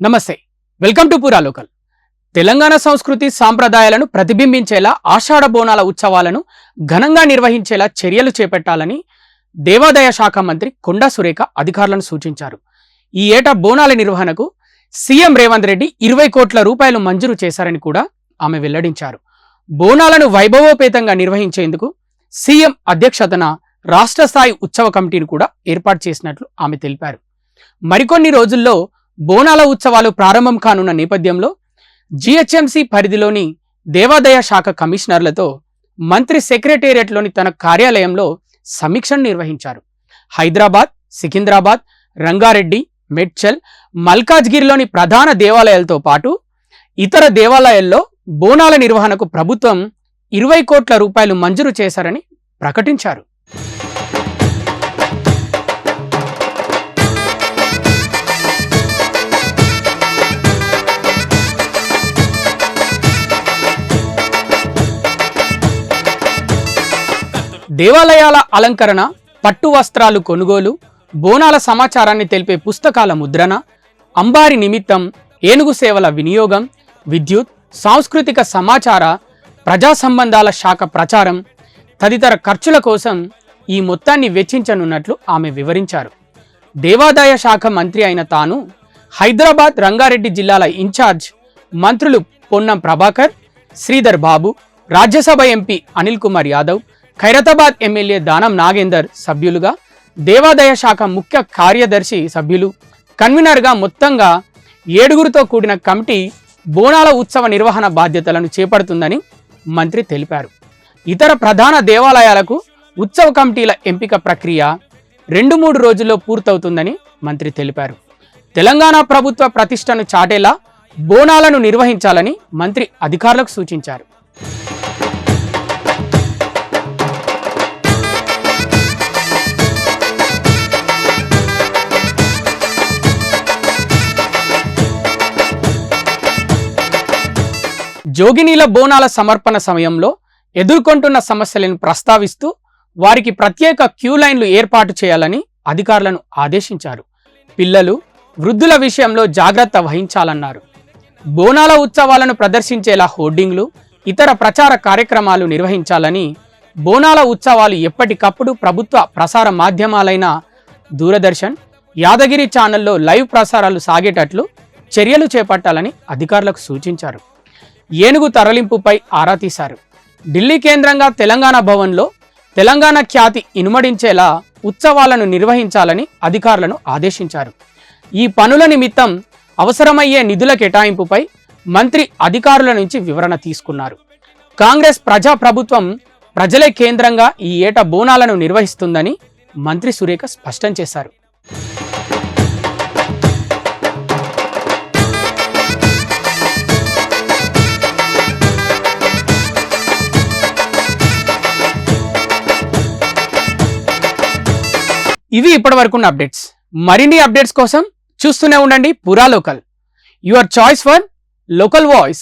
నమస్తే, welcome to పూరా local. Telangana సంస్కృతి సాంప్రదాయాలను ప్రతిబింబించేలా ఆషాఢ బోనాల ఉత్సవాలను ఘనంగా నిర్వహించేలా చర్యలు చేపట్టాలని దేవాదాయ శాఖ మంత్రి కొండా సురేఖ అధికారులను సూచించారు. ఈ ఏటా బోనాల నిర్వహణకు సీఎం రేవంత్ రెడ్డి 20 కోట్ల రూపాయలు మంజూరు చేశారని కూడా ఆమె వెల్లడించారు. బోనాలను వైభవోపేతంగా నిర్వహించేందుకు సీఎం అధ్యక్షతన రాష్ట్ర స్థాయి ఉత్సవ కమిటీని కూడా ఏర్పాటు చేసినట్లు ఆమె తెలిపారు. మరికొన్ని రోజుల్లో బోనాల ఉత్సవాలు ప్రారంభం కానున్న నేపథ్యంలో జీహెచ్ఎంసీ పరిధిలోని దేవాదాయ శాఖ కమిషనర్లతో మంత్రి సెక్రటేరియట్లోని తన కార్యాలయంలో సమీక్షను నిర్వహించారు. హైదరాబాద్, సికింద్రాబాద్, రంగారెడ్డి, మేడ్చల్, మల్కాజ్గిరిలోని ప్రధాన దేవాలయాలతో పాటు ఇతర దేవాలయాల్లో బోనాల నిర్వహణకు ప్రభుత్వం 20 కోట్ల రూపాయలు మంజూరు చేశారని ప్రకటించారు. దేవాలయాల అలంకరణ, పట్టు వస్త్రాలు కొనుగోలు, బోనాల సమాచారాన్ని తెలిపే పుస్తకాల ముద్రణ, అంబారి నిమిత్తం ఏనుగు సేవల వినియోగం, విద్యుత్, సాంస్కృతిక సమాచార, ప్రజా సంబంధాల శాఖ ప్రచారం తదితర ఖర్చుల కోసం ఈ మొత్తాన్ని వెచ్చించనున్నట్లు ఆమె వివరించారు. దేవాదాయ శాఖ మంత్రి అయిన తాను హైదరాబాద్, రంగారెడ్డి జిల్లాల ఇన్ఛార్జ్ మంత్రులు పొన్నం ప్రభాకర్, శ్రీధర్ బాబు, రాజ్యసభ ఎంపీ అనిల్ కుమార్ యాదవ్, ఖైరతాబాద్ ఎమ్మెల్యే దానం నాగేందర్ సభ్యులుగా, దేవాదాయ శాఖ ముఖ్య కార్యదర్శి సభ్యులు, కన్వీనర్గా మొత్తంగా 7గురితో కూడిన కమిటీ బోనాల ఉత్సవ నిర్వహణ బాధ్యతలను చేపడుతుందని మంత్రి తెలిపారు. ఇతర ప్రధాన దేవాలయాలకు ఉత్సవ కమిటీల ఎంపిక ప్రక్రియ 2-3 రోజుల్లో పూర్తవుతుందని మంత్రి తెలిపారు. తెలంగాణ ప్రభుత్వ ప్రతిష్టను చాటేలా బోనాలను నిర్వహించాలని మంత్రి అధికారులకు సూచించారు. జోగినీల బోనాల సమర్పణ సమయంలో ఎదుర్కొంటున్న సమస్యలను ప్రస్తావిస్తూ వారికి ప్రత్యేక క్యూ లైన్లు ఏర్పాటు చేయాలని అధికారులను ఆదేశించారు. పిల్లలు, వృద్ధుల విషయంలో జాగ్రత్త వహించాలన్నారు. బోనాల ఉత్సవాలను ప్రదర్శించేలా హోర్డింగ్లు, ఇతర ప్రచార కార్యక్రమాలు నిర్వహించాలని, బోనాల ఉత్సవాలు ఎప్పటికప్పుడు ప్రభుత్వ ప్రసార మాధ్యమాలైన దూరదర్శన్, యాదగిరి ఛానల్లో లైవ్ ప్రసారాలు సాగేటట్లు చర్యలు చేపట్టాలని అధికారులకు సూచించారు. ఏనుగు తరలింపుపై ఆరా తీశారు. ఢిల్లీ కేంద్రంగా తెలంగాణ భవన్లో తెలంగాణ ఖ్యాతి ఇనుమడించేలా ఉత్సవాలను నిర్వహించాలని అధికారులను ఆదేశించారు. ఈ పనుల నిమిత్తం అవసరమయ్యే నిధుల కేటాయింపుపై మంత్రి అధికారుల నుంచి వివరణ తీసుకున్నారు. కాంగ్రెస్ ప్రజా ప్రభుత్వం ప్రజలే కేంద్రంగా ఈ ఏటా బోనాలను నిర్వహిస్తుందని మంత్రి సురేఖ స్పష్టం చేశారు. ఇవి ఇప్పటివరకున్న అప్డేట్స్. మరిన్ని అప్డేట్స్ కోసం చూస్తూనే ఉండండి పూరా local, your choice for local voice.